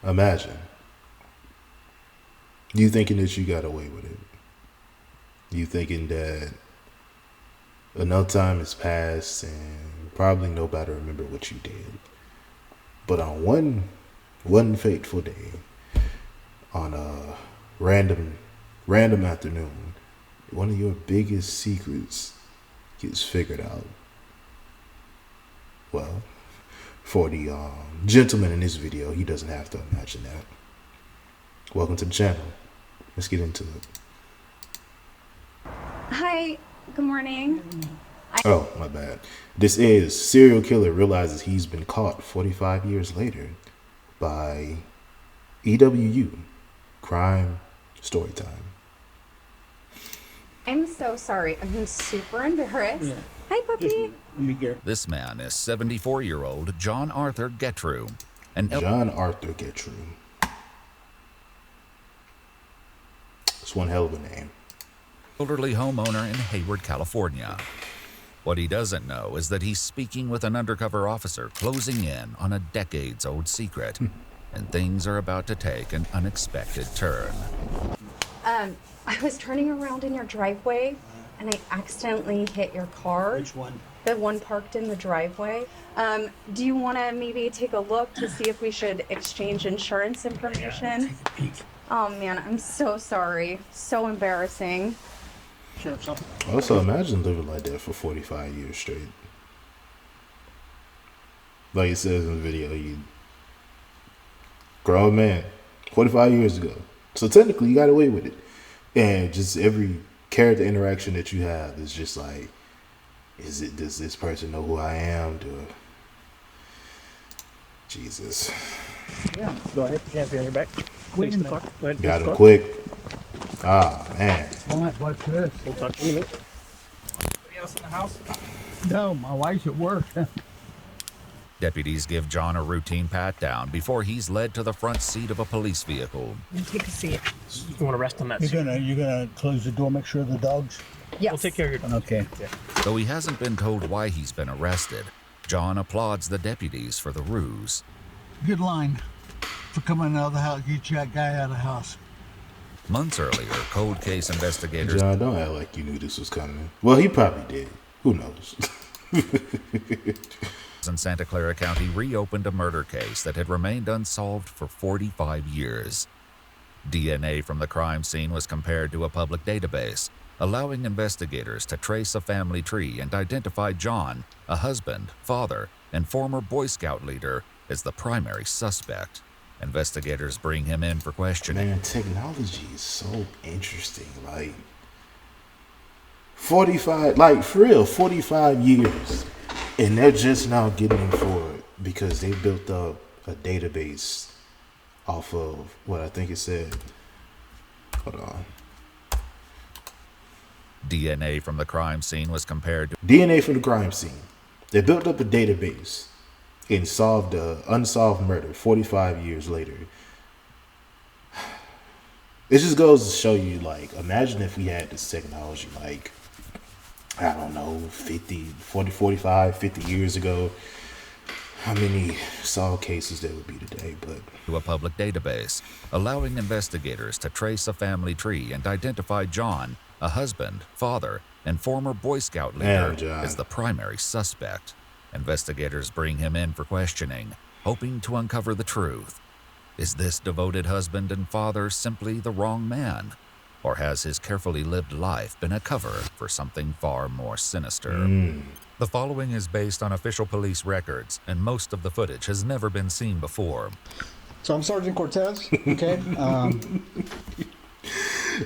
Imagine. You thinking that you got away with it. You thinking that enough time has passed and probably nobody remember what you did. But on one fateful day, on a random afternoon, one of your biggest secrets gets figured out. Well, for the gentleman in this video, he doesn't have to imagine that. Welcome to the channel. Let's get into it. Hi, good morning. Oh, my bad. This is serial killer realizes he's been caught 45 years later by EWU, Crime Storytime. I'm so sorry. I'm super embarrassed. Yeah. Hi, puppy. This man is 74-year-old John Arthur Gentry. John Arthur Gentry. It's one hell of a name. Elderly homeowner in Hayward, California. What he doesn't know is that he's speaking with an undercover officer closing in on a decades-old secret, and things are about to take an unexpected turn. I was turning around in your driveway, and I accidentally hit your car. Which one? The one parked in the driveway. Do you want to maybe take a look to see if we should exchange insurance information? Take a peek. Oh, man, I'm so sorry. So embarrassing. Sure, something. Also, imagine living like that for 45 years straight. Like it says in the video, you grown man, 45 years ago. So technically, you got away with it. And just every character interaction that you have is just like, does this person know who I am? Jesus. Yeah, go ahead. Champion on your back. Wait in the car. Go ahead. Got him quick. Ah, man. What's this? We'll talk in a minute. Anybody else in the house? No, my wife's at work. Deputies give John a routine pat-down before he's led to the front seat of a police vehicle. Take a seat. You want to rest on that seat? You're gonna close the door, make sure the dogs. Yes. We'll take care of your dog. Okay. Yeah. Though he hasn't been told why he's been arrested, John applauds the deputies for the ruse. Good line for coming out of the house. Get that guy out of the house. Months earlier, cold case investigators John, don't act like you knew this was coming. Well, he probably did. Who knows? in Santa Clara County reopened a murder case that had remained unsolved for 45 years. DNA from the crime scene was compared to a public database, allowing investigators to trace a family tree and identify John, a husband, father, and former Boy Scout leader, as the primary suspect. Investigators bring him in for questioning. Man, technology is so interesting. Like, 45, like for real, 45 years. And they're just now getting him for it because they built up a database off of what I think it said. Hold on. DNA from the crime scene was compared to DNA from the crime scene. They built up a database and solved an unsolved murder 45 years later. It just goes to show you, like, imagine if we had this technology, like, I don't know, 45, 50 years ago. How many solved cases there would be today, but a public database, allowing investigators to trace a family tree and identify John, a husband, father, and former Boy Scout leader, as the primary suspect. Investigators bring him in for questioning, hoping to uncover the truth. Is this devoted husband and father simply the wrong man? Or has his carefully lived life been a cover for something far more sinister? The following is based on official police records, and most of the footage has never been seen before. So I'm Sergeant Cortez, okay?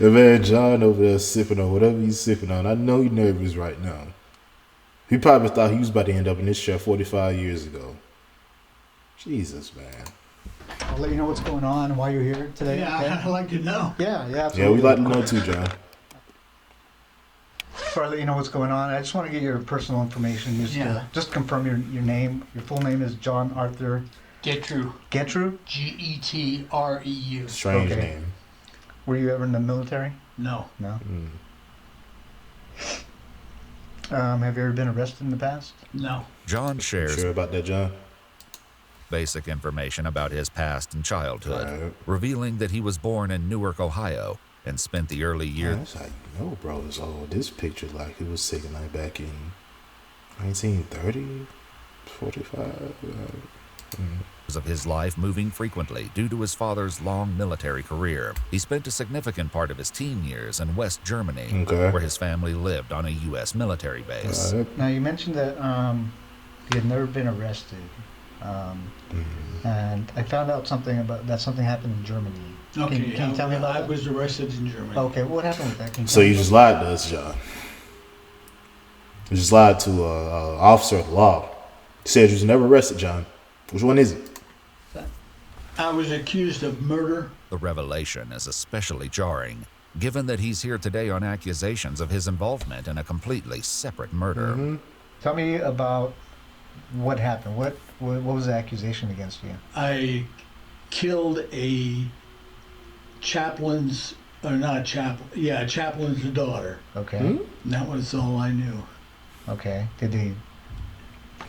Man, John over there sipping on whatever he's sipping on. I know he's nervous right now. He probably thought he was about to end up in this chair 45 years ago. Jesus, man. I'll let you know what's going on and why you're here today. Yeah, okay? I'd like to know. Yeah, absolutely. Yeah, we'd like to know too, John. Before I let you know what's going on, I just want to get your personal information. Just confirm your name. Your full name is John Arthur Gentry. Gentry? Getreu. Strange Okay. name. Were you ever in the military? No. No. Have you ever been arrested in the past? No. John shares Sure about that, John? basic information about his past and childhood, Right. revealing that he was born in Newark, Ohio, and spent the early Yeah, years. that's how you know, bro. It's this picture like it was taken like back in 1930, 45. Of his life moving frequently due to his father's long military career. He spent a significant part of his teen years in West Germany, Okay. where his family lived on a U.S. military base. Now, you mentioned that he had never been arrested. And I found out something about that something happened in Germany. Okay, Can you tell me about I that? was arrested in Germany. Okay, what happened with that? Can you So tell you me just lied to us, John. You just lied to an officer of the law. You said you was never arrested, John. Which one is it? I was accused of murder. The revelation is especially jarring, given that he's here today on accusations of his involvement in a completely separate murder. Tell me about what happened. What was the accusation against you? I killed a chaplain's, or not chaplain, yeah, chaplain's daughter. Okay. And that was all I knew. Okay. Do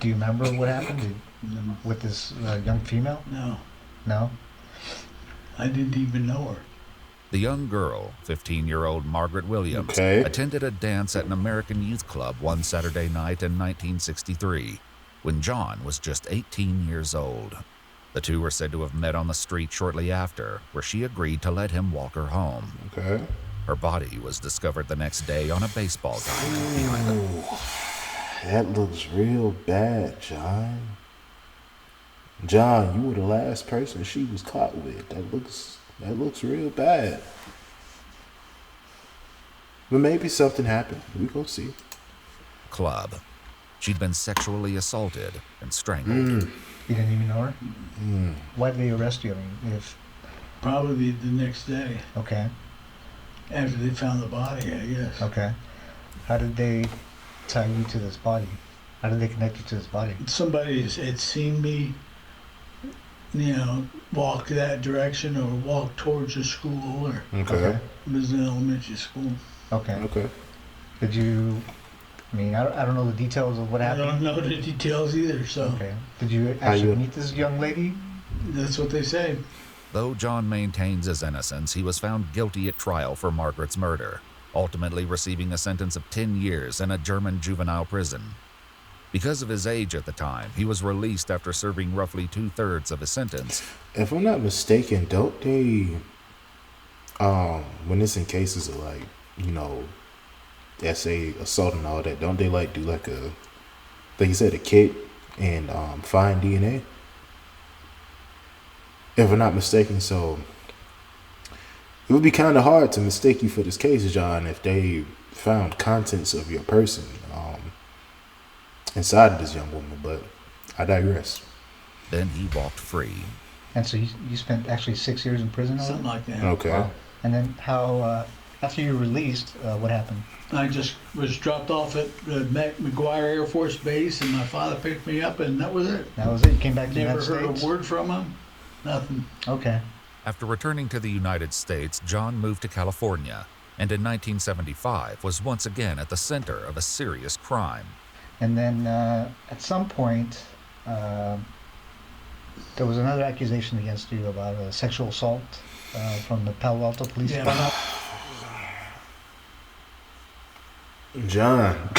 you remember what happened with this young female? No, No. I didn't even know her. The young girl, 15-year-old Margaret Williams, Okay. attended a dance at an American youth club one Saturday night in 1963, when John was just 18 years old. The two were said to have met on the street shortly after, where she agreed to let him walk her home. Okay. Her body was discovered the next day on a baseball diamond behind the... That looks real bad, John. John, you were the last person she was caught with. That looks real bad. But maybe something happened. We gonna see. club. She'd been sexually assaulted and strangled. You didn't even know her? Why did they arrest you? I mean, Probably the next day okay. after they found the body, I guess. Okay. How did they tie you to this body? How did they connect you to this body? Somebody had seen me, walk that direction or walk towards a school, or Okay. it was an elementary school. Okay. Okay. Did you? I mean, I don't know the details of what I happened. don't know the details either, so Okay. Did you How actually you- meet this young lady? that's what they say. Though John maintains his innocence, he was found guilty at trial for Margaret's murder, ultimately receiving a sentence of 10 years in a German juvenile prison. Because of his age at the time, he was released after serving roughly 2/3 of his sentence. If I'm not mistaken, don't they, when it's in cases of like, SA assault and all that, don't they like do like you said, a kit and find DNA? If I'm not mistaken, so it would be kind of hard to mistake you for this case, John, if they found contents of your person inside of this young woman. But I digress. Then he walked free. And so you spent actually 6 years in prison? Something like that. Okay. Wow. And then how? After you were released, what happened? I just was dropped off at the McGuire Air Force Base, and my father picked me up, and that was it. That was it. You came back to the Never United heard States. a word from him. Nothing. Okay. After returning to the United States, John moved to California, and in 1975 was once again at the center of a serious crime. And then at some point, there was another accusation against you about a sexual assault from the Palo Alto Police Yeah. Department. John,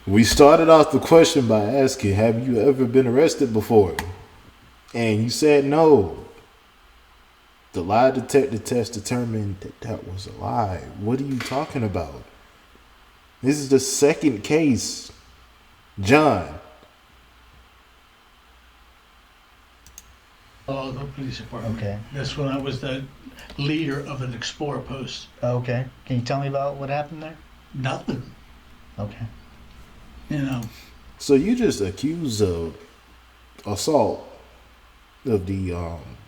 we started off the question by asking, have you ever been arrested before? And you said no. The lie detector test determined that was a lie. What are you talking about? This is the second case. John. Oh, the police department. Okay. That's when I was the leader of an Explorer post. Okay. Can you tell me about what happened there? Nothing. Okay. So you just accused of assault of the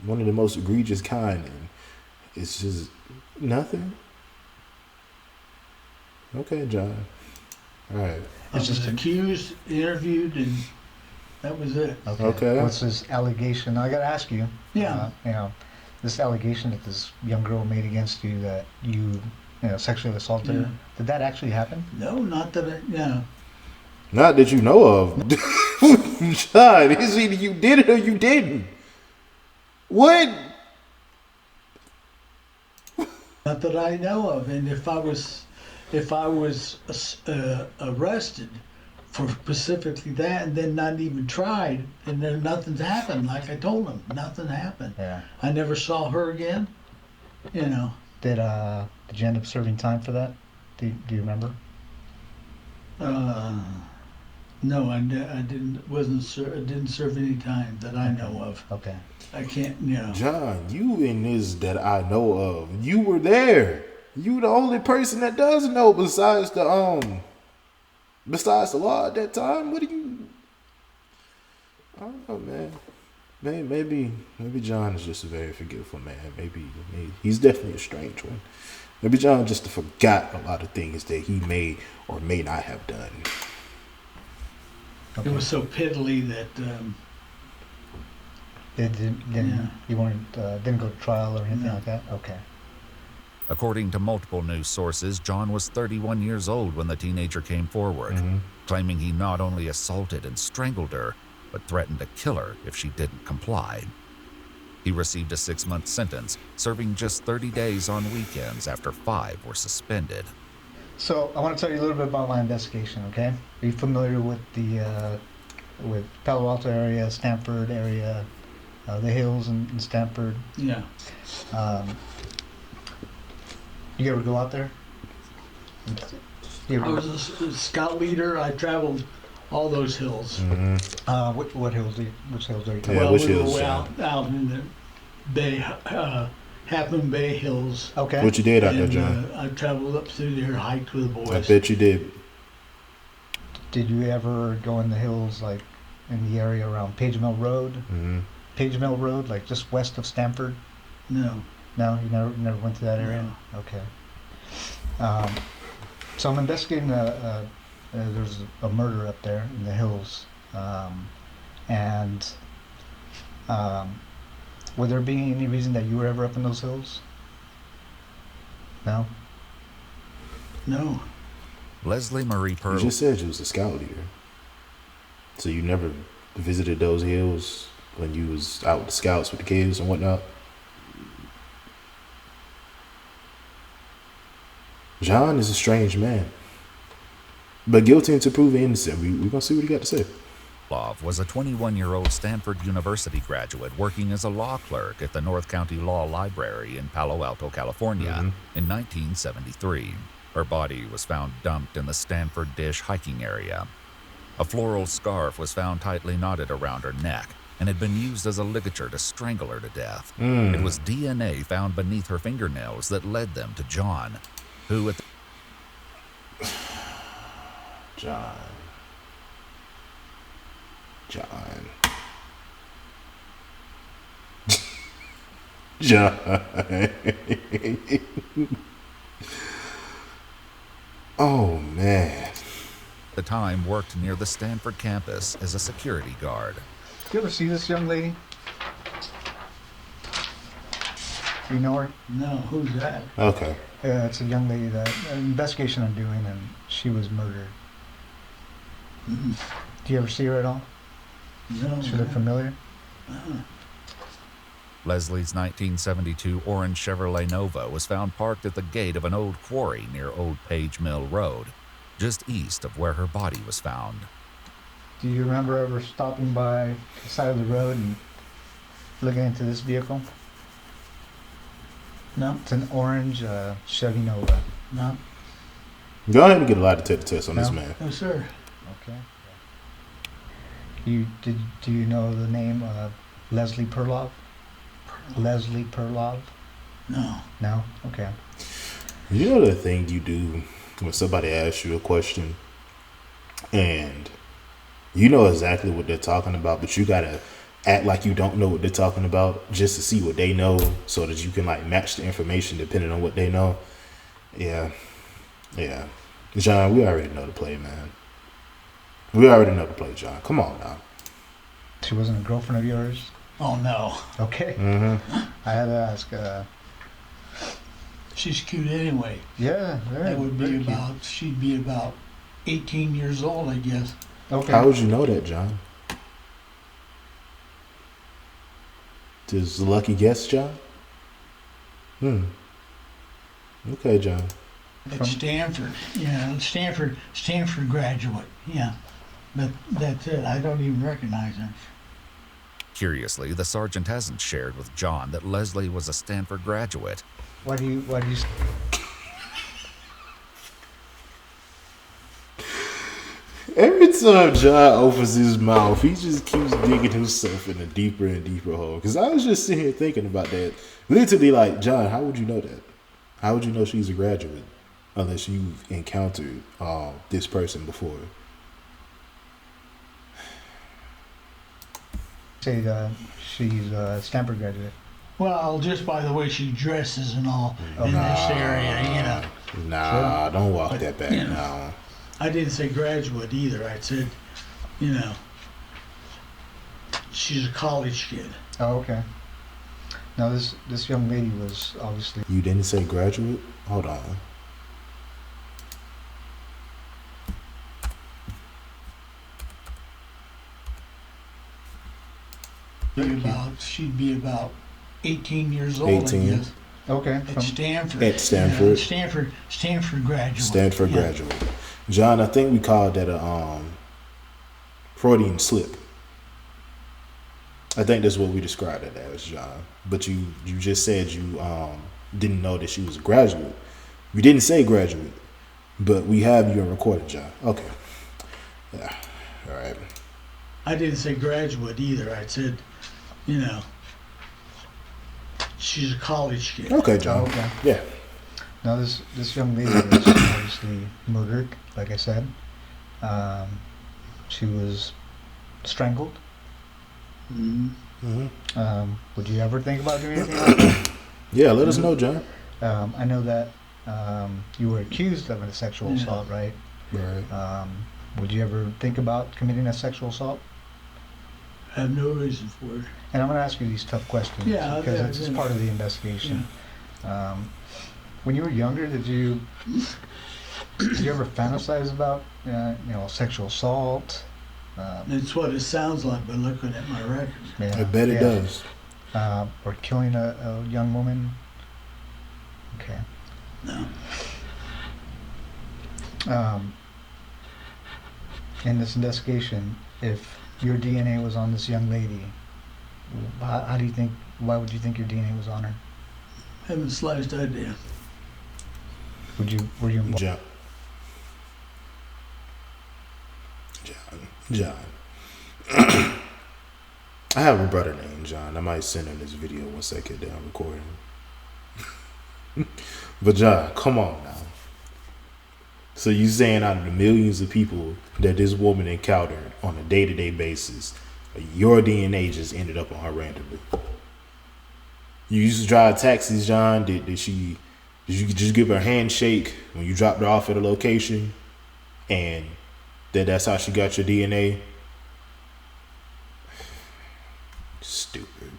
one of the most egregious kind, and it's just nothing. Okay, John. All right. I was accused, interviewed, and that was it. Okay. What's this allegation? Now, I got to ask you. Yeah. This allegation that this young girl made against you that you sexually assaulted Yeah. her. Did that actually happen? No, not that I, Not that you know of. John, it's either you did it or you didn't. What? Not that I know of. And if I was arrested for specifically that and then not even tried, and then nothing's happened, like I told him, nothing happened. Yeah. I never saw her again. You know. Did you end up serving time for that? Do you remember? No, I didn't. Didn't serve any time that I know of. Okay. I can't. You know. John, you in this that I know of. You were there. You the only person that does know besides the law at that time. What do you? I don't know, man. Maybe John is just a very forgetful man. Maybe he's definitely a strange one. Maybe John just forgot a lot of things that he may or may not have done. Okay. It was so piddly that. Didn't go to trial or anything like that? Okay. According to multiple news sources, John was 31 years old when the teenager came forward, claiming he not only assaulted and strangled her, but threatened to kill her if she didn't comply. He received a 6-month sentence, serving just 30 days on weekends after 5 were suspended. So I want to tell you a little bit about my investigation, okay? Are you familiar with the with Palo Alto area, Stanford area, the hills in Stanford? Yeah. You ever go out there? I was a scout leader. I traveled all those hills. Which hills are you talking Yeah, Well, which we hills, were John? out in the Bay, Half Moon Bay Hills. about? Okay. What you did out there, And John? I traveled up through there, hiked with the boys. I bet you did. Did you ever go in the hills, like in the area around Page Mill Road? Page Mill Road, like just west of Stanford? No. No, you never went to that area? No. Okay. So I'm investigating there's a murder up there in the hills. Would there be any reason that you were ever up in those hills? No? No. Leslie Marie You Pearl. just said you was a scout leader. So you never visited those hills when you was out with the scouts with the kids and whatnot? John is a strange man. But guilty until proven innocent. We're going to see what he got to say. Love was a 21-year-old Stanford University graduate working as a law clerk at the North County Law Library in Palo Alto, California in 1973. Her body was found dumped in the Stanford Dish hiking area. A floral scarf was found tightly knotted around her neck and had been used as a ligature to strangle her to death. It was DNA found beneath her fingernails that led them to John, who at the John. Oh, man. the time worked near the Stanford campus as a security guard. Did you ever see this young lady? You know her? No. Who's that? Okay. It's a young lady that an investigation I'm doing, and she was murdered. Do you ever see her at all? No. She look familiar? Leslie's 1972 orange Chevrolet Nova was found parked at the gate of an old quarry near Old Page Mill Road, just east of where her body was found. Do you remember ever stopping by the side of the road and looking into this vehicle? No. It's an orange Chevy Nova. No. Go ahead and get a lie detector test on this No. man. No, sir. Okay. Do you know the name Leslie Perlov? Leslie Perlov? No. No? Okay. You know the thing you do when somebody asks you a question and you know exactly what they're talking about, but you gotta act like you don't know what they're talking about just to see what they know so that you can like match the information depending on what they know. Yeah. John, we already know the play, man. We already know the play, John. Come on now. She wasn't a girlfriend of yours? Oh, no. Okay. I had to ask. She's cute anyway. Yeah, very, That would very be cute. about, she'd be about 18 years old, I guess. Okay. How would you know that, John? Just a lucky guess, John? Okay, John. At Stanford, Stanford graduate, yeah. But that's it. I don't even recognize her. Curiously, the sergeant hasn't shared with John that Leslie was a Stanford graduate. Why do you? Every time John opens his mouth, he just keeps digging himself in a deeper and deeper hole. Because I was just sitting here thinking about that. Literally, like, John, how would you know that? How would you know she's a graduate unless you've encountered this person before? Say she's a Stanford graduate. Well, just by the way she dresses and all in this area, you know. Nah, Sure. don't walk that back You know. now. I didn't say graduate either. I said, you know, she's a college kid. Oh, okay. Now this young lady was obviously. You didn't say graduate? Hold on. She'd be about 18 years old, 18. I guess. Okay. At Stanford. At Stanford. Stanford graduate. Stanford Yeah. graduate. John, I think we called that a Freudian slip. I think that's what we described it as, John. But you just said you didn't know that she was a graduate. You didn't say graduate, but we have you in recording, John. Okay. Yeah. All right. I didn't say graduate either. I said, you know, she's a college kid. Okay, John. Oh, okay. Yeah. Now this young lady was obviously murdered, like I said. She was strangled. Mm-hmm. Would you ever think about doing anything like that? Yeah, let us know, John. I know that you were accused of a sexual Yeah. assault, right? Right. Would you ever think about committing a sexual assault? I have no reason for it. And I'm going to ask you these tough questions Yeah, because yeah, it's yeah. part of the investigation. When you were younger, did you ever fantasize about sexual assault? That's what it sounds like by looking at my record. Yeah, I bet it does. Or killing a young woman? Okay. No. In this investigation, if your DNA was on this young lady, how do you think? Why would you think your DNA was on her? Haven't the slightest idea. Were you involved? John. I have a brother named John. I might send him this video once I get done recording. But John, come on now. So you saying out of the millions of people that this woman encountered on a day-to-day basis, your DNA just ended up on her randomly? You used to drive taxis, John. Did you just give her a handshake when you dropped her off at a location, and that's how she got your DNA? Stupid.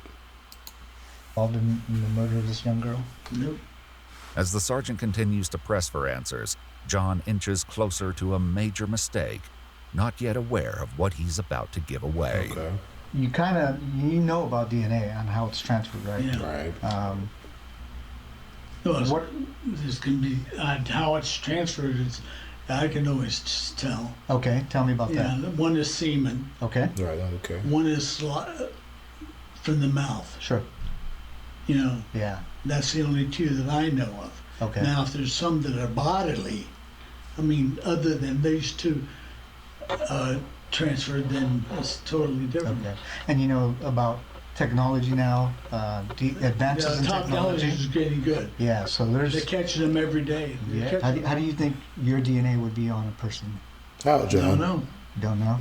Involved in the murder of this young girl? Nope. As the sergeant continues to press for answers, John inches closer to a major mistake, not yet aware of what he's about to give away. Okay. You know about DNA and how it's transferred, right? Yeah. Right. No, this can be how it's transferred. I can always just tell. Okay, tell me about Yeah, that. one is semen. Okay, Right. Okay. One is from the mouth. sure. You know, Yeah. that's the only two that I know of. Okay. Now, if there's some that are bodily, I mean, other than these two transferred, then it's totally different. Okay. And you know about technology now, advances Yeah, in technology technology. is getting good. Yeah. So They're there's. catching them every day. They're Yeah. catching How do you think your DNA would be on a person? How, I John? don't know. You don't know.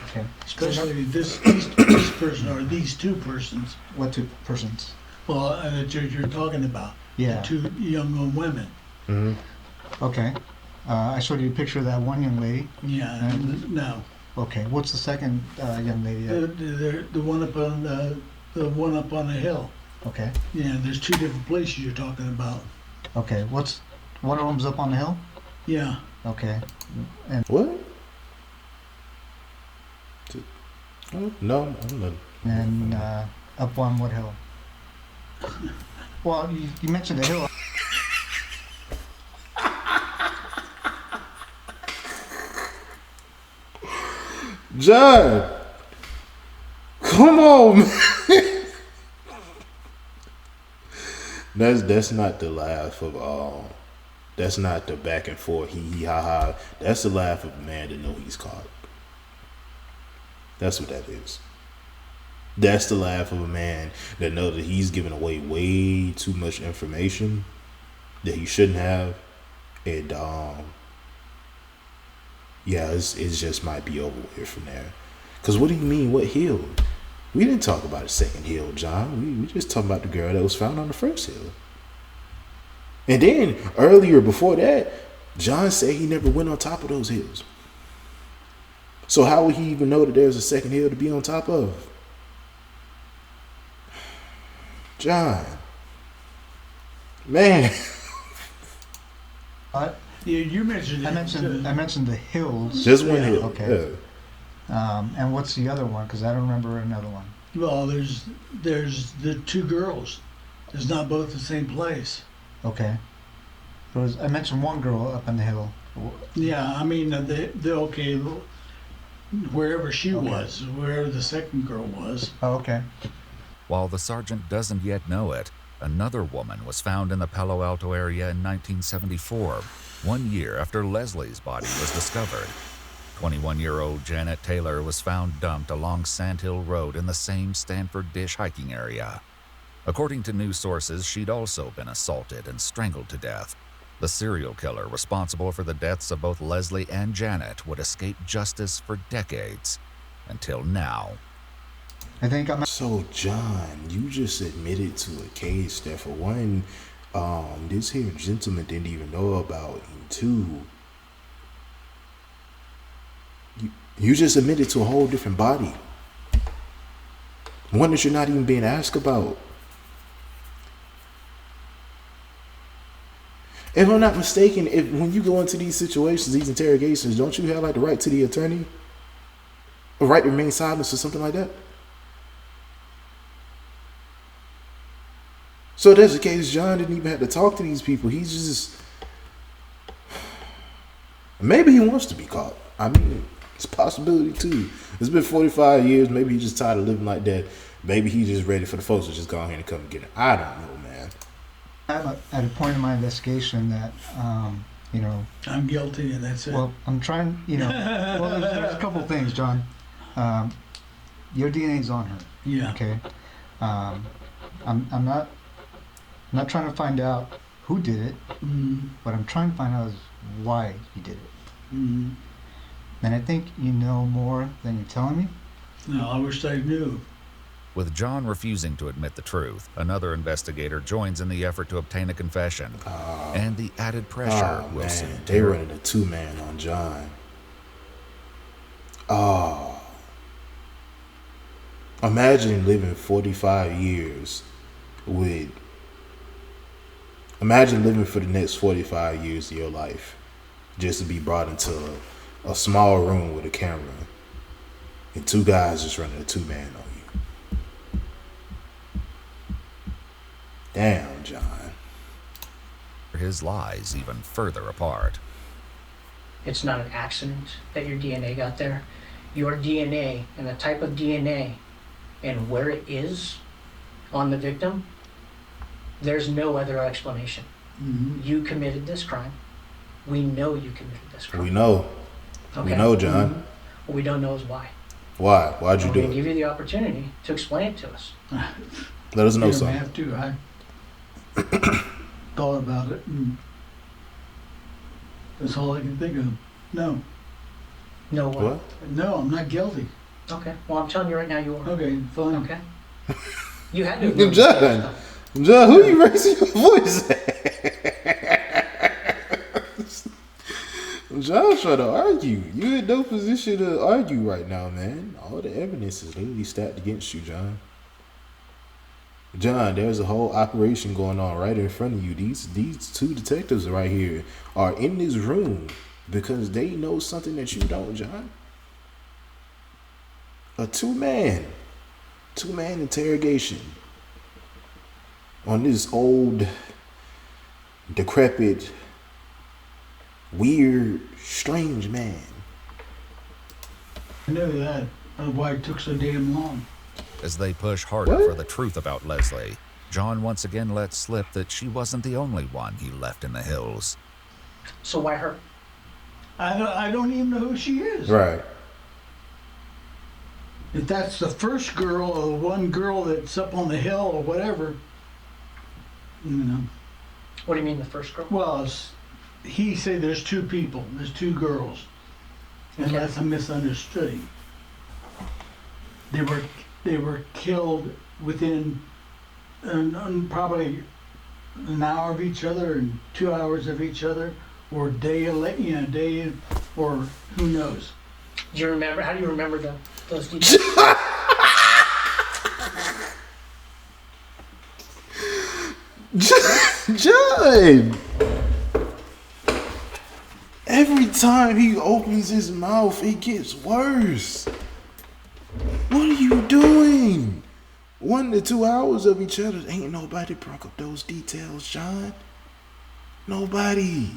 Okay. Especially this person or these two persons. What two persons? Well, that you're talking about. Yeah. The two young women. Mm-hmm. Okay. I showed you a picture of that one young lady. Yeah. No. Okay. What's the second young lady? The one up on the one up on the hill. Okay. Yeah. There's two different places you're talking about. Okay. One of them's up on the hill? Yeah. Okay. And What? Oh, no, I'm not. and up on what hill? Well, you mentioned a hill. John, come on, man. That's not the laugh of that's not the back and forth hee ha ha. That's the laugh of a man to know he's caught. That's what that is. That's the laugh of a man that knows that he's giving away way too much information that he shouldn't have, and yeah, it just might be over with from there. Cause what do you mean? What hill? We didn't talk about the second hill, John. We just talking about the girl that was found on the first hill. And then earlier before that, John said he never went on top of those hills. So how would he even know that there's a second hill to be on top of? John. Man. Yeah, you mentioned it. I mentioned the hills. Just one hill. Okay. Yeah. And what's the other one? Because I don't remember another one. Well, there's the two girls. It's not both the same place. Okay. I mentioned one girl up on the hill. Yeah, I mean the okay, wherever she was, wherever the second girl was. Oh, okay. While the sergeant doesn't yet know it, another woman was found in the Palo Alto area in 1974, 1 year after Leslie's body was discovered. 21-year-old Janet Taylor was found dumped along Sandhill Road in the same Stanford Dish hiking area. According to news sources, she'd also been assaulted and strangled to death. The serial killer responsible for the deaths of both Leslie and Janet would escape justice for decades, until now. I think I'm. So John, you just admitted to a case that for one, this here gentleman didn't even know about, and two, you just admitted to a whole different body. One that you're not even being asked about. If I'm not mistaken, when you go into these situations, these interrogations, don't you have like the right to the attorney? A right to remain silent or something like that? So that's the case. John didn't even have to talk to these people. He's just, maybe he wants to be caught. I mean, it's a possibility too. It's been 45 years. Maybe he's just tired of living like that. Maybe he's just ready for the folks to just go ahead and come and get him. I don't know, man. I'm at a point in my investigation that, I'm guilty, and that's it. Well, I'm trying, well, there's a couple things, John. Your DNA's on her. Yeah. Okay. I'm not trying to find out who did it. What I'm trying to find out is why you did it. And I think you know more than you're telling me. No, I wish I knew. With John refusing to admit the truth, another investigator joins in the effort to obtain a confession. And the added pressure will soon. They running a two-man on John. Imagine living 45 years with. Imagine living for the next 45 years of your life just to be brought into a small room with a camera and two guys just running a two-man on you. Damn, John. His lies even further apart. It's not an accident that your DNA got there. Your DNA and the type of DNA and where it is on the victim, there's no other explanation. You committed this crime. We know you committed this crime. We know. Okay. We know, John. What we don't know is why. Why? Why'd you We're do going it? to give you the opportunity to explain it to us. Let us know You don't something. have to. I thought about it, and that's all I can think of. No, No what? What? no, I'm not guilty. Okay. Well, I'm telling you right now you are. Okay, fine. Okay. You had to. John, who you raising your voice at? John's trying to argue. You in no position to argue right now, man. All the evidence is literally stacked against you, John. John, there's a whole operation going on right in front of you. These two detectives right here are in this room Because they know something that you don't, John. A two-man interrogation on this old, decrepit, weird, strange man. I knew that. Why it took so damn long. As they push harder for the truth about Leslie, John once again lets slip that she wasn't the only one he left in the hills. So why her? I don't even know who she is. Right. If that's the first girl or the one girl that's up on the hill or whatever, you know. What do you mean the first girl? Well, he said there's two people. There's two girls. Unless I misunderstood him. They were killed within probably an hour of each other and 2 hours of each other, or day, or who knows. Do you remember? How do you remember those details? John! Every time he opens his mouth, it gets worse. What are you doing? 1 to 2 hours of each other. Ain't nobody broke up those details, John. Nobody.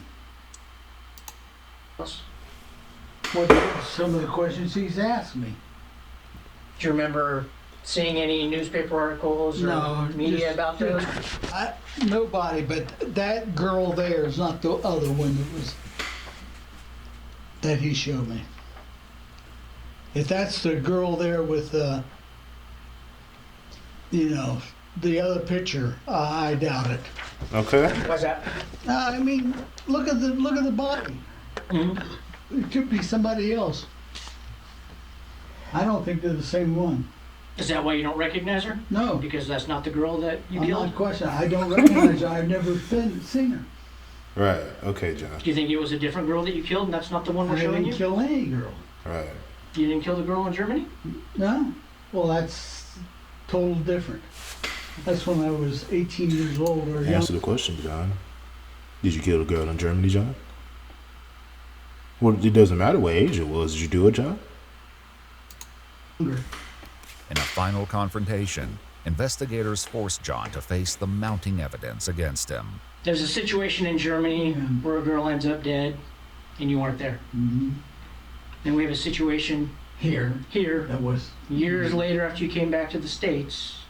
What are some of the questions he's asked me? Do you remember seeing any newspaper articles or media about those? Nobody, but that girl there is not the other one that he showed me. If that's the girl there with, the other picture, I doubt it. Okay. Why's that? I mean, look at the body. Mm-hmm. It could be somebody else. I don't think they're the same one. Is that why you don't recognize her? No. Because that's not the girl that you I'm killed? not questioning. I don't recognize her. I've never seen her. Right. Okay, John. Do you think it was a different girl that you killed and that's not the one we're I showing didn't you? kill any girl. Right. You didn't kill the girl in Germany? No. Well, that's total different. That's when I was 18 years old or young. Answer the question, John. Did you kill the girl in Germany, John? Well, it doesn't matter what age it was. Did you do it, John? In a final confrontation, investigators force John to face the mounting evidence against him. There's a situation in Germany where a girl ends up dead and you weren't there. Mm-hmm. Then we have a situation here That was years later after you came back to the States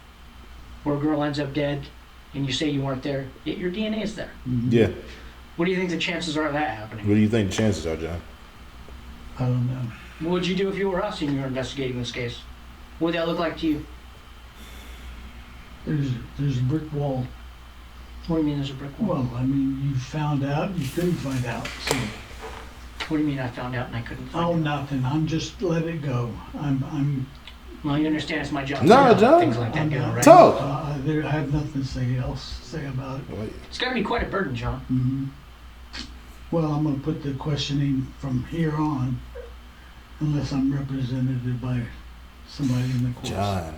where a girl ends up dead and you say you weren't there, yet your DNA is there. Yeah. What do you think the chances are of that happening? What do you think the chances are, John? I don't know. What would you do if you were us and you were investigating this case? What would that look like to you? There's a brick wall. What do you mean there's a brick wall? Well, I mean, you found out, you couldn't find out. So, What do you mean I found out and I couldn't find out? nothing. I'm just let it go. I'm Well, you understand it's my job. No, to know John. things like that go, right? Talk. I have nothing to say about it. It's got to be quite a burden, John. Mm-hmm. Well, I'm going to put the questioning from here on, unless I'm represented by somebody in the course. John,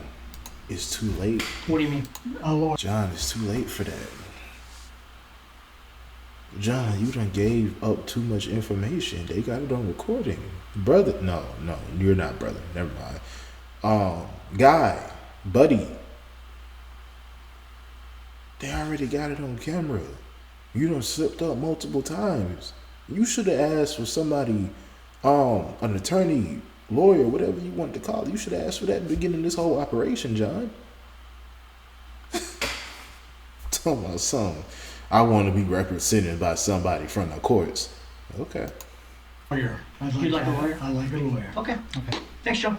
it's too late. What do you mean? A lawyer. John, it's too late for that. John, you done gave up too much information. They got it on recording. Brother, no, you're not brother. Never mind. Guy, buddy. They already got it on camera. You done slipped up multiple times. You should have asked for somebody, an attorney, lawyer, whatever you want to call it. You should have asked for that at the beginning of this whole operation, John. Tell my son, I want to be represented by somebody from the courts. Okay. Lawyer. You'd like a lawyer? I like a lawyer. Okay. Thanks, John.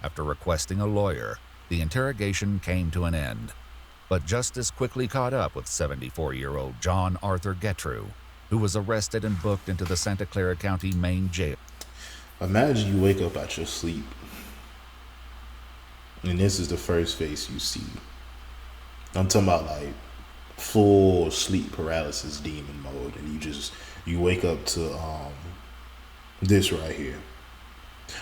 After requesting a lawyer, the interrogation came to an end. But justice quickly caught up with 74-year-old John Arthur Gentry, who was arrested and booked into the Santa Clara County main jail. Imagine you wake up out your sleep, and this is the first face you see. I'm talking about like full sleep paralysis demon mode, and you wake up to this right here.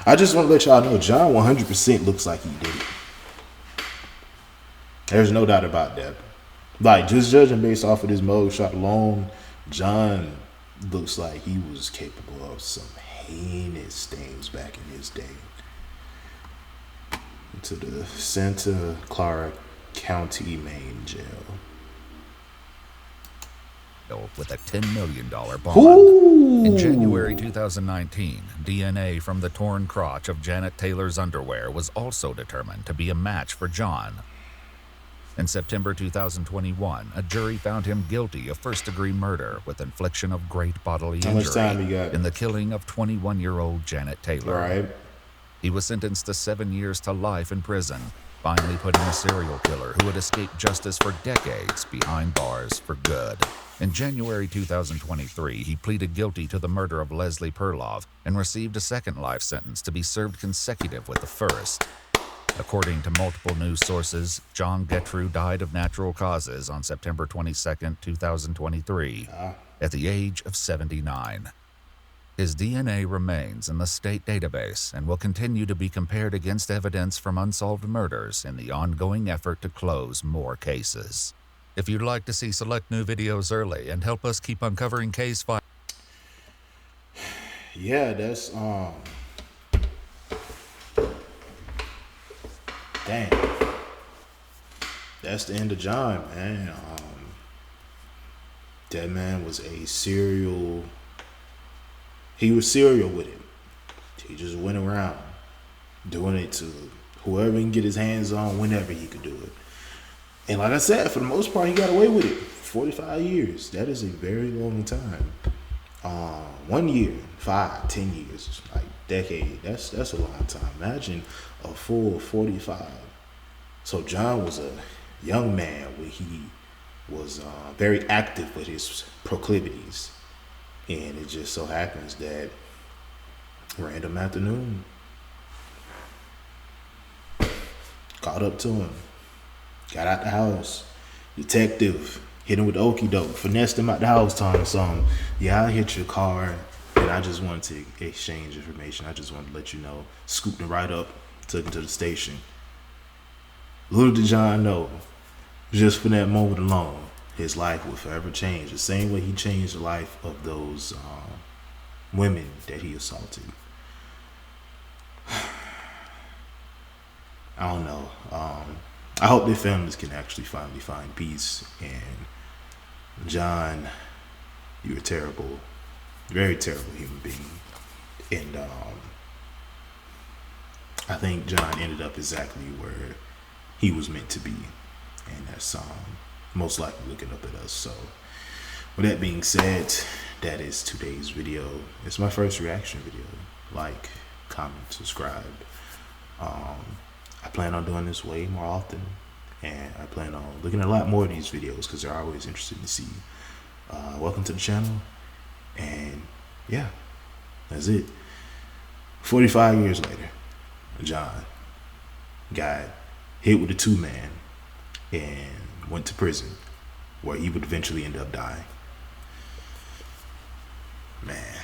I just want to let y'all know John 100% looks like he did it. There's no doubt about that. Like, just judging based off of this mugshot alone, John looks like he was capable of some heinous things back in his day. To the Santa Clara County, Maine jail. With a $10 million bond. Ooh. In January 2019, DNA from the torn crotch of Janet Taylor's underwear was also determined to be a match for John. In September 2021, a jury found him guilty of first-degree murder with infliction of great bodily injury. How much time you got? In the killing of 21-year-old Janet Taylor. Right. He was sentenced to 7 years to life in prison, finally putting a serial killer who had escaped justice for decades behind bars for good. In January 2023, he pleaded guilty to the murder of Leslie Perlov and received a second life sentence to be served consecutive with the first. According to multiple news sources, John Gentry died of natural causes on September 22, 2023, at the age of 79. His DNA remains in the state database and will continue to be compared against evidence from unsolved murders in the ongoing effort to close more cases. If you'd like to see select new videos early and help us keep uncovering case files. Yeah, that's damn. That's the end of John, man. That man was a serial. He was serial with it. He just went around doing it to whoever he can get his hands on whenever he could do it. And like I said, for the most part, he got away with it. 45 years. That is a very long time. 1 year, 5, 10 years, like decade. That's a long time. Imagine a full 45. So John was a young man when he was very active with his proclivities. And it just so happens that random afternoon caught up to him. Got out the house. Detective hit him with the okie doke. Finessed him out the house, telling him, yeah, I hit your car and I just wanted to exchange information. I just wanted to let you know. Scooped him right up, took him to the station. Little did John know, just for that moment alone, his life would forever change. The same way he changed the life of those women that he assaulted. I don't know. I hope their families can actually finally find peace. And John, you're a terrible, very terrible human being. And I think John ended up exactly where he was meant to be. And that's most likely looking up at us. So with that being said, that is today's video. It's my first reaction video. Like, comment, subscribe. I plan on doing this way more often, and I plan on looking at a lot more of these videos because they're always interesting to see. Welcome to the channel, and yeah, that's it. 45 years later, John got hit with a 2-man and went to prison where he would eventually end up dying. Man.